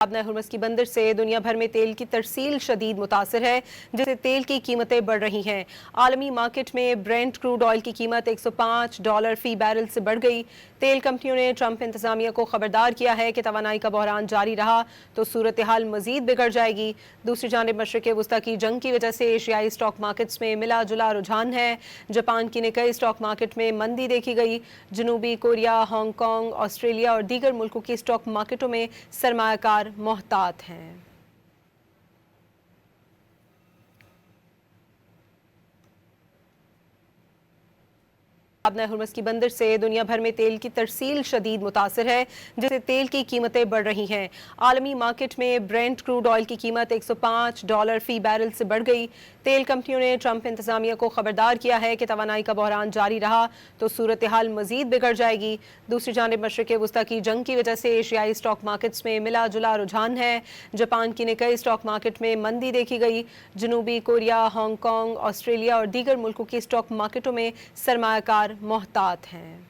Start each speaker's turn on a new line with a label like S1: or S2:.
S1: पाबना Hormuz की बंदर से दुनिया भर में तेल की तरसील शदीद मुतासिर है, जिससे तेल की कीमतें बढ़ रही हैं। आलमी मार्केट में ब्रेंट क्रूड ऑयल की कीमत $105 फी बैरल से बढ़ गई। तेल कंपनियों ने ट्रंप इंतजामिया को खबरदार किया है कि तवानाई का बहरान जारी रहा तो सूरत हाल मजीद बिगड़ जाएगी। दूसरी जानिब मशरिक़ वुस्ता की जंग की वजह से एशियाई स्टॉक मार्केट्स में मिला जुला रुझान है। जापान की ने कई स्टॉक मार्केट में मंदी देखी गई। जनूबी कोरिया, हांगकांग, ऑस्ट्रेलिया और दीगर मुल्कों की स्टॉक मार्केटों में सरमायाकार मोहतात हैं। पाबना हुर्मुज़ की बंदर से दुनिया भर में तेल की तरसील शदीद मुतासिर है, जिससे तेल की कीमतें बढ़ रही हैं। आलमी मार्केट में ब्रेंट क्रूड ऑयल की कीमत $105 फी बैरल से बढ़ गई। तेल कंपनियों ने ट्रंप इंतजामिया को खबरदार किया है कि तवानाई का बहरान जारी रहा तो सूरत हाल मजीद बिगड़ जाएगी। दूसरी जानिब मशरिक़ वुस्ता की जंग की वजह से एशियाई स्टॉक मार्केट्स में मिला जुला रुझान है। जापान की ने कई स्टॉक मार्केट में मंदी देखी गई। जनूबी कोरिया, हांगकांग, ऑस्ट्रेलिया और दीगर मुल्कों की स्टॉक मार्केटों में सरमायाकार मोहतात हैं।